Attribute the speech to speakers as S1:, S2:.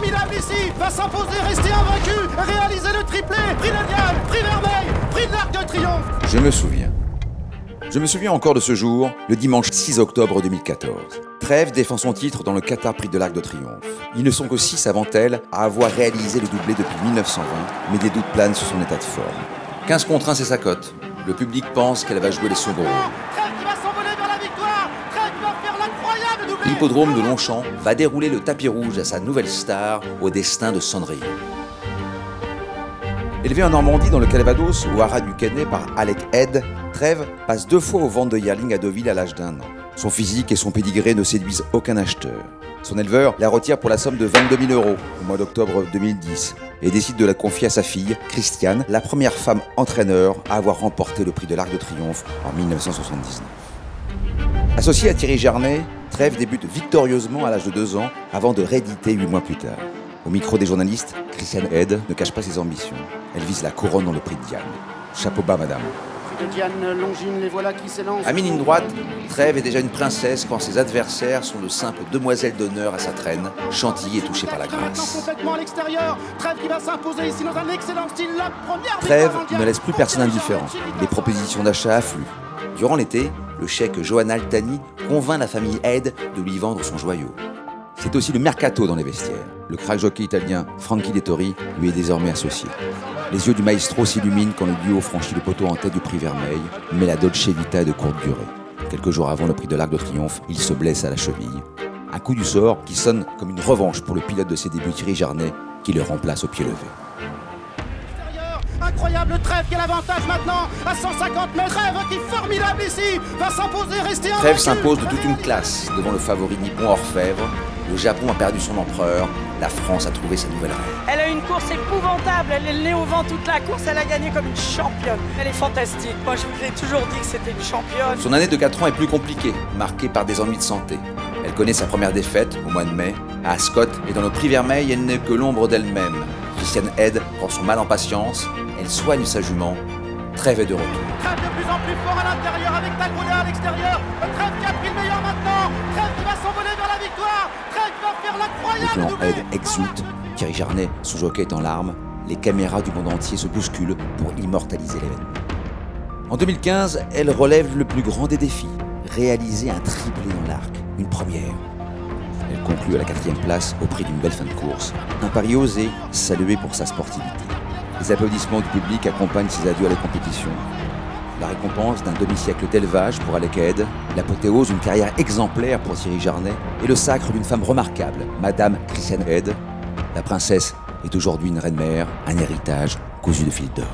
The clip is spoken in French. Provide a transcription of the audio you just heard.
S1: formidable ici va s'imposer, rester invaincu, réaliser le triplé, prix de Diane, prix Vermeil, prix de l'Arc de Triomphe.
S2: Je me souviens. Je me souviens encore de ce jour, le dimanche 6 octobre 2014. Trèves défend son titre dans le Qatar Prix de l'Arc de Triomphe. Ils ne sont que 6 avant elle à avoir réalisé le doublé depuis 1920, mais des doutes planent sur son état de forme. 15 contre 1, c'est sa cote. Le public pense qu'elle va jouer les seconds rôles.
S1: Trèves qui va s'envoler vers la victoire, Trèves qui va faire l'incroyable doublé.
S2: L'hippodrome de Longchamp va dérouler le tapis rouge à sa nouvelle star au destin de Cendrillon. Élevé en Normandie, dans le Calvados, au haras du Canet par Alec Head, Trèves passe 2 fois aux ventes de yearling à Deauville à l'âge d'1 an. Son physique et son pédigré ne séduisent aucun acheteur. Son éleveur la retire pour la somme de 22 000 € au mois d'octobre 2010 et décide de la confier à sa fille, Christiane, la première femme entraîneur à avoir remporté le prix de l'Arc de Triomphe en 1979. Associée à Thierry Jarnet, Trèves débute victorieusement à l'âge de 2 ans avant de rééditer 8 mois plus tard. Au micro des journalistes, Christiane Head ne cache pas ses ambitions. Elle vise la couronne dans le prix de Diane. Chapeau bas, madame.
S1: Prix de Diane, Longines, les voilà qui s'élancent.
S2: À mi-ligne droite, Trèves est déjà une princesse quand ses adversaires sont de simples demoiselles d'honneur à sa traîne. Chantilly est touché par la grâce.
S1: Complètement à l'extérieur, Trèves qui va s'imposer ici dans un excellent style. La première
S2: Trèves ne laisse plus personne indifférent. Les propositions d'achat affluent. Durant l'été, le cheikh Johan Altani convainc la famille Head de lui vendre son joyau. C'est aussi le mercato dans les vestiaires. Le crack jockey italien Franchi Dettori lui est désormais associé. Les yeux du maestro s'illuminent quand le duo franchit le poteau en tête du prix Vermeil, mais la Dolce Vita est de courte durée. Quelques jours avant le prix de l'Arc de Triomphe, il se blesse à la cheville. Un coup du sort qui sonne comme une revanche pour le pilote de ses débuts Thierry Jarnet, qui le remplace au pied levé.
S1: Incroyable, Trèves qui a l'avantage maintenant à 150 mètres. Trèves qui est formidable ici va s'imposer, rester invaincu.
S2: Trèves s'impose de toute une classe devant le favori nippon Orfèvre. Le Japon a perdu son empereur, la France a trouvé sa nouvelle reine.
S3: Elle a une course épouvantable, elle est le nez au vent toute la course, elle a gagné comme une championne. Elle est fantastique, moi je vous ai toujours dit que c'était une championne.
S2: Son année de 4 ans est plus compliquée, marquée par des ennuis de santé. Elle connaît sa première défaite au mois de mai à Ascot et dans le prix Vermeil, elle n'est que l'ombre d'elle-même. Christiane Head prend son mal en patience, elle soigne sa jument. Trèves est de retour.
S1: Trèves de plus en plus fort à l'intérieur avec Tagoula à l'extérieur. Trèves qui a pris le meilleur maintenant. Trèves qui va s'envoler vers la victoire. Trèves qui va faire
S2: Le
S1: l'incroyable
S2: clan Head exulte. Thierry Jarnet, son jockey est en larmes. Les caméras du monde entier se bousculent pour immortaliser l'événement. En 2015, elle relève le plus grand des défis, réaliser un triplé dans l'arc, une première. Elle conclut à la 4e place au prix d'une belle fin de course. Un pari osé, salué pour sa sportivité. Les applaudissements du public accompagnent ses adieux à la compétition. La récompense d'un demi-siècle d'élevage pour Alec Head, l'apothéose d'une carrière exemplaire pour Thierry Jarnet et le sacre d'une femme remarquable, Madame Christiane Head. La princesse est aujourd'hui une reine-mère, un héritage cousu de fil d'or.